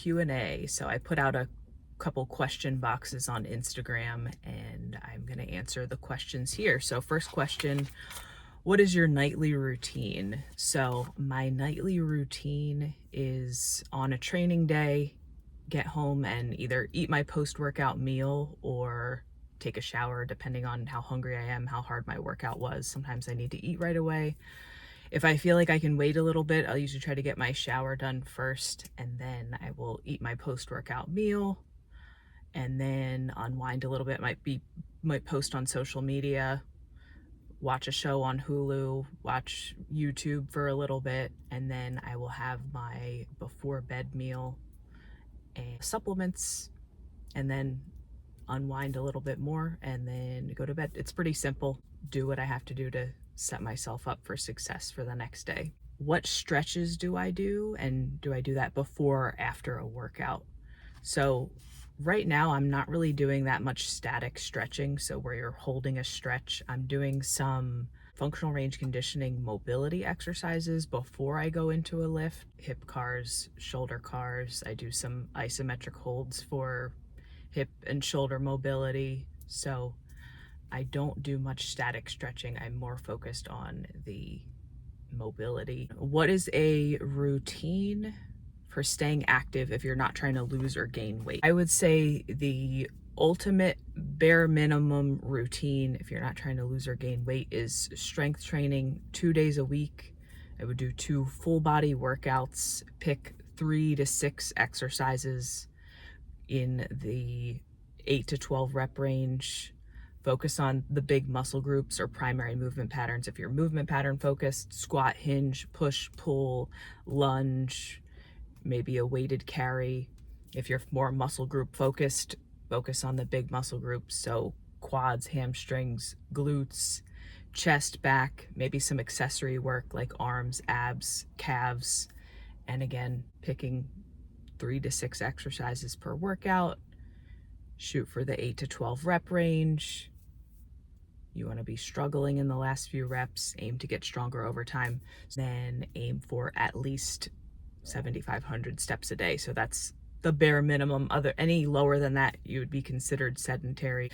Q&A. So I put out a couple question boxes on Instagram, and I'm going to answer the questions here. So first question, what is your nightly routine? So my nightly routine is on a training day, get home and either eat my post-workout meal or take a shower, depending on how hungry I am, how hard my workout was. Sometimes I need to eat right away. If I feel like I can wait a little bit, I'll usually try to get my shower done first, and then I will eat my post-workout meal and then unwind a little bit. Might post on social media, watch a show on Hulu, watch YouTube for a little bit, and then I will have my before bed meal and supplements, and then unwind a little bit more and then go to bed. It's pretty simple. Do what I have to do to set myself up for success for the next day. What stretches do I do, and do I do that before or after a workout? So right now I'm not really doing that much static stretching, so where you're holding a stretch. I'm doing some functional range conditioning mobility exercises before I go into a lift. Hip cars, shoulder cars. I do some isometric holds for hip and shoulder mobility. So I don't do much static stretching. I'm more focused on the mobility. What is a routine for staying active if you're not trying to lose or gain weight? I would say the ultimate bare minimum routine if you're not trying to lose or gain weight is strength training 2 days a week. I would do 2 full body workouts, pick 3 to 6 exercises in the 8 to 12 rep range. Focus on the big muscle groups or primary movement patterns. If you're movement pattern focused, squat, hinge, push, pull, lunge, maybe a weighted carry. If you're more muscle group focused, focus on the big muscle groups. So quads, hamstrings, glutes, chest, back, maybe some accessory work like arms, abs, calves. And again, picking 3 to 6 exercises per workout. Shoot for the 8 to 12 rep range. You want to be struggling in the last few reps, aim to get stronger over time. Then aim for at least 7,500 steps a day. So that's the bare minimum. Any lower than that, you would be considered sedentary.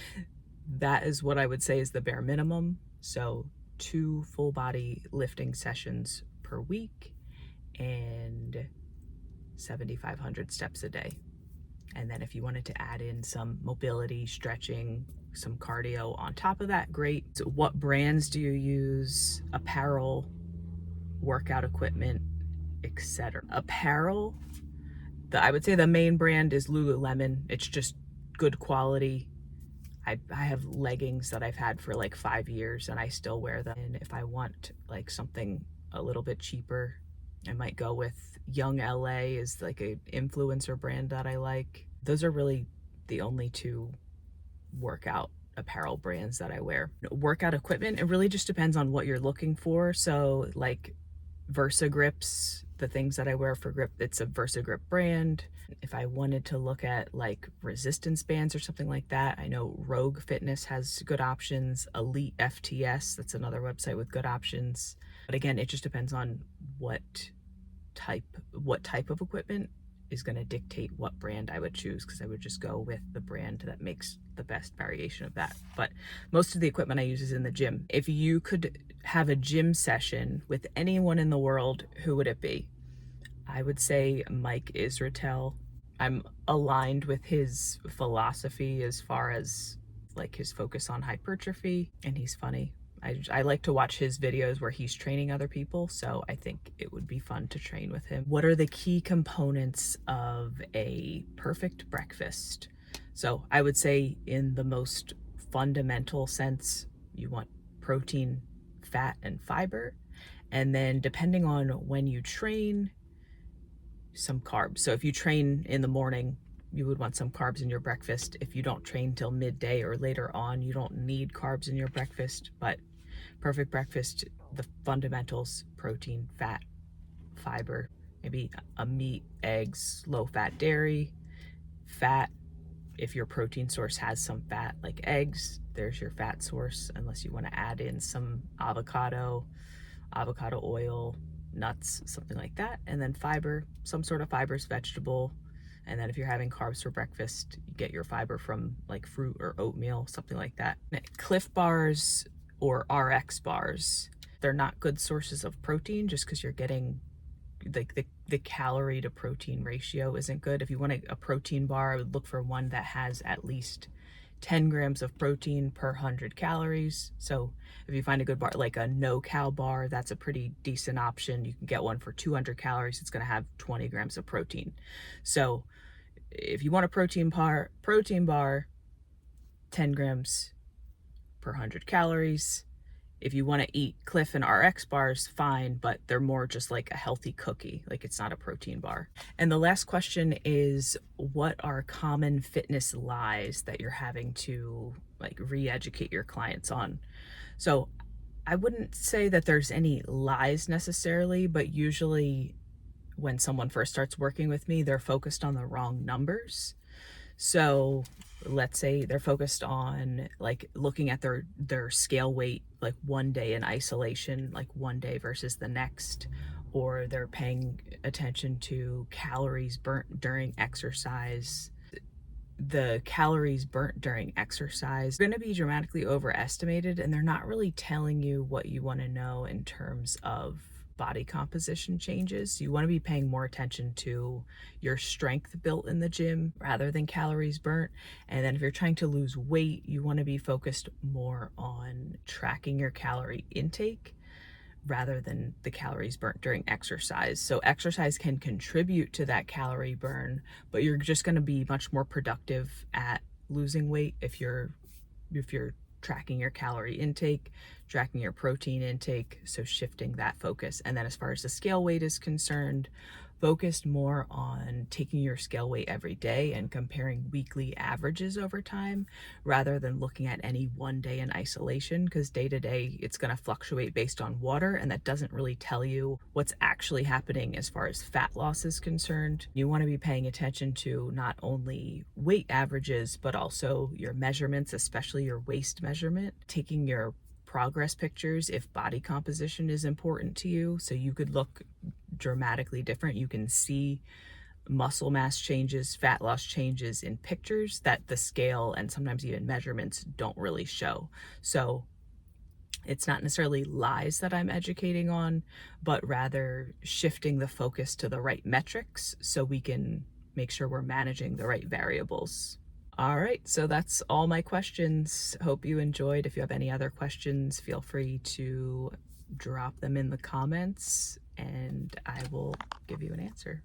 That is what I would say is the bare minimum. So 2 full body lifting sessions per week and 7,500 steps a day. And then if you wanted to add in some mobility, stretching, some cardio on top of that, great. So what brands do you use? Apparel, workout equipment, etc. Apparel, I would say the main brand is Lululemon. It's just good quality. I have leggings that I've had for like 5 years and I still wear them. And if I want like something a little bit cheaper, I might go with Young LA is like an influencer brand that I like. Those are really the only 2 workout apparel brands that I wear. Workout equipment, it really just depends on what you're looking for. So like Versa grips, the things that I wear for grip, it's a Versa grip brand. If I wanted to look at like resistance bands or something like that, I know Rogue Fitness has good options. Elite FTS, that's another website with good options. But again, it just depends on what type of equipment is going to dictate what brand I would choose, because I would just go with the brand that makes the best variation of that. But most of the equipment I use is in the gym. If you could have a gym session with anyone in the world, who would it be? I would say Mike Israetel. I'm aligned with his philosophy as far as like his focus on hypertrophy, and he's funny. I like to watch his videos where he's training other people, so I think it would be fun to train with him. What are the key components of a perfect breakfast? So I would say in the most fundamental sense, you want protein, fat, and fiber. And then depending on when you train, some carbs. So if you train in the morning, you would want some carbs in your breakfast. If you don't train till midday or later on, you don't need carbs in your breakfast. But perfect breakfast, the fundamentals: protein, fat, fiber, maybe a meat, eggs, low-fat dairy. Fat, if your protein source has some fat like eggs, there's your fat source, unless you want to add in some avocado oil, nuts, something like that. And then fiber, some sort of fibrous vegetable, And then if you're having carbs for breakfast, you get your fiber from like fruit or oatmeal, something like that. Clif bars or RX bars, they're not good sources of protein just because you're getting the calorie to protein ratio isn't good. If you want a protein bar, I would look for one that has at least 10 grams of protein per 100 calories. So if you find a good bar, like a no-cal bar, that's a pretty decent option. You can get one for 200 calories. It's going to have 20 grams of protein. So if you want a protein bar, 10 grams per 100 calories. If you want to eat Clif and RX bars, fine, but they're more just like a healthy cookie, like it's not a protein bar. And the last question is, what are common fitness lies that you're having to like re-educate your clients on? So I wouldn't say that there's any lies necessarily, but usually when someone first starts working with me, they're focused on the wrong numbers. So let's say they're focused on like looking at their scale weight like one day in isolation, like one day versus the next, or they're paying attention to calories burnt during exercise. The calories burnt during exercise are going to be dramatically overestimated, and they're not really telling you what you want to know in terms of body composition changes. You want to be paying more attention to your strength built in the gym rather than calories burnt. And then if you're trying to lose weight, you want to be focused more on tracking your calorie intake rather than the calories burnt during exercise. So exercise can contribute to that calorie burn, but you're just going to be much more productive at losing weight if you're tracking your calorie intake, tracking your protein intake, so shifting that focus. And then as far as the scale weight is concerned, focused more on taking your scale weight every day and comparing weekly averages over time rather than looking at any one day in isolation, because day to day it's going to fluctuate based on water, and that doesn't really tell you what's actually happening as far as fat loss is concerned. You want to be paying attention to not only weight averages but also your measurements, especially your waist measurement, taking your progress pictures if body composition is important to you, so you could look dramatically different. You can see muscle mass changes, fat loss changes in pictures that the scale and sometimes even measurements don't really show. So it's not necessarily lies that I'm educating on, but rather shifting the focus to the right metrics so we can make sure we're managing the right variables. All right, so that's all my questions. Hope you enjoyed. If you have any other questions, feel free to drop them in the comments and I will give you an answer.